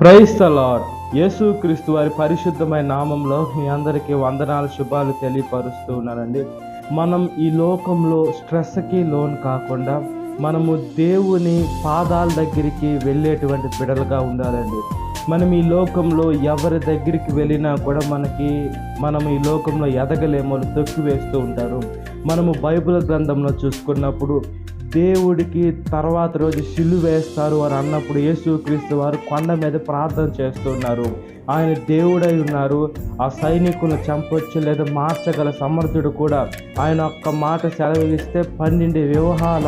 Praise the lord. యేసుక్రీస్తు వారి పరిశుద్ధమైన నామంలో మీ అందరికీ వందనాలు, శుభాలు తెలియపరుస్తూ ఉన్నానండి. మనం ఈ లోకంలో స్ట్రెస్కి లోన్ కాకుండా మనము దేవుని పాదాల దగ్గరికి వెళ్ళేటువంటి బిడలుగా ఉండాలండి. మనం ఈ లోకంలో ఎవరి దగ్గరికి వెళ్ళినా కూడా మనం ఈ లోకంలో ఎదగలేమో తొక్కి వేస్తూ ఉంటారు. మనము బైబిల్ గ్రంథంలో చూసుకున్నప్పుడు దేవుడికి తర్వాత రోజు సిలువ వేస్తారు అని అన్నప్పుడు యేసుక్రీస్తు వారు కొండ మీద ప్రార్థన చేస్తున్నారు. ఆయన దేవుడై ఉన్నారు. ఆ సైనికులను చంపొచ్చు లేదా మార్చగల సమర్థుడు కూడా. ఆయన ఒక్క మాట సెలవిస్తే 12 వ్యూహాల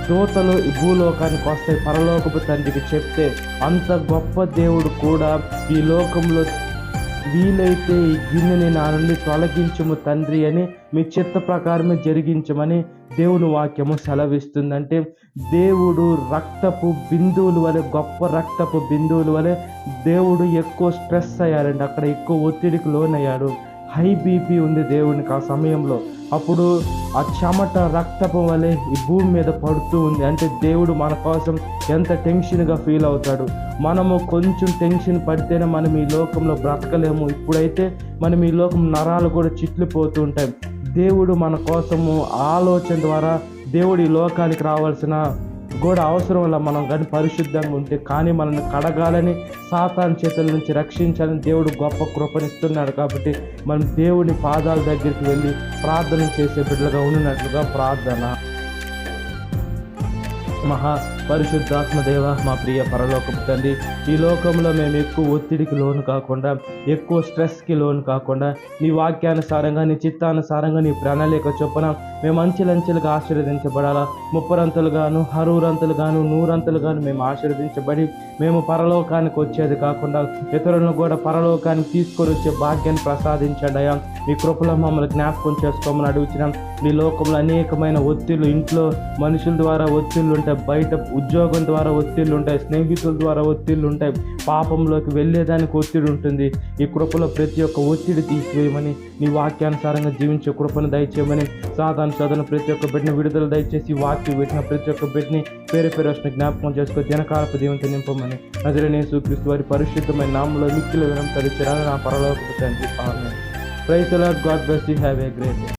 దూతలు ఈ భూలోకానికి వస్తాయి పరలోకపు తండ్రికి చెప్తే. అంత గొప్ప దేవుడు కూడా ఈ లోకంలో వీలైతే ఈ గిన్నెని నా నుండి తొలగించము తండ్రి అని మీ చిత్త ప్రకారమే జరిగించమని దేవుని వాక్యము సెలవిస్తుందంటే, దేవుడు రక్తపు బిందువుల వలె, గొప్ప రక్తపు బిందువుల వలె దేవుడు ఎక్కువ స్ట్రెస్ అయ్యారండి. అక్కడ ఎక్కువ ఒత్తిడికి లోనయ్యాడు. హై బీపీ ఉంది దేవునికి ఆ సమయంలో. అప్పుడు ఆ చెమట రక్తపు వలె ఈ భూమి మీద పడుతూ ఉంది. అంటే దేవుడు మన కోసం ఎంత టెన్షన్గా ఫీల్ అవుతాడు. మనము కొంచెం టెన్షన్ పడితేనే మనం ఈ లోకంలో బ్రతకలేము. ఇప్పుడైతే మనం ఈ లోకం నరాలు కూడా చిట్లిపోతూ ఉంటాయి. దేవుడు మన కోసము ఆలోచన ద్వారా దేవుడు ఈ లోకానికి రావాల్సిన కూడా అవసరం వల్ల మనం కానీ పరిశుద్ధంగా ఉంటే, కానీ మనల్ని కడగాలని, సాతాను చేతుల నుంచి రక్షించాలని దేవుడు గొప్ప కృపనిస్తున్నాడు. కాబట్టి మనం దేవుని పాదాల దగ్గరికి వెళ్ళి ప్రార్థన చేసే బిడ్డలుగా ఉన్నట్లుగా ప్రార్థన. మహా పరిశుద్ధాత్మ దేవ, మా ప్రియ పరలోకపు తండ్రి, ఈ లోకంలో మేము ఎక్కువ ఒత్తిడికి లోను కాకుండా, ఎక్కువ స్ట్రెస్కి లోను కాకుండా, నీ వాక్యానుసారంగా, నీ చిత్తానుసారంగా, నీ ప్రణాళిక చొప్పున మేము అంచెలంచెలుగా ఆశీర్వదించబడాలా. 30 60 100 మేము ఆశీర్వదించబడి మేము పరలోకానికి వచ్చేది కాకుండా ఇతరులను కూడా పరలోకానికి తీసుకొని వచ్చే భాగ్యాన్ని ప్రసాదించండి అయ్యా. మీ కృపలో మమ్మల్ని జ్ఞాపకం చేసుకోమని అడుగుతున్నాం. ఈ లోకంలో అనేకమైన ఒత్తిళ్ళు, ఇంట్లో మనుషుల ద్వారా ఒత్తిళ్ళు ఉంటాయి, బయట ఉద్యోగం ద్వారా ఒత్తిళ్ళు ఉంటాయి, స్నేహితుల ద్వారా ఒత్తిళ్ళు ఉంటాయి, పాపంలోకి వెళ్ళేదానికి ఒత్తిడి ఉంటుంది. ఈ కృపలో ప్రతి ఒక్క ఒత్తిడి తీసివేయమని, నీ వాక్యానుసారంగా జీవించే కృపను దయచేయమని, సాధారణ శోధన ప్రతి ఒక్క బిడ్డని విడుదల దయచేసి, వాక్యం పెట్టిన ప్రతి ఒక్క బిడ్డని పేరు వచ్చిన జ్ఞాపకం చేసుకొని దినకాలపు దీవెనతో నింపమని నజరేయుడైన యేసుక్రీస్తు వారి పరిశుద్ధమైన నామములో మిక్కిలి వినయం తరిచారని నా పరలోకపు తండ్రి. Amen. Praise the Lord. God bless you. Have a great day.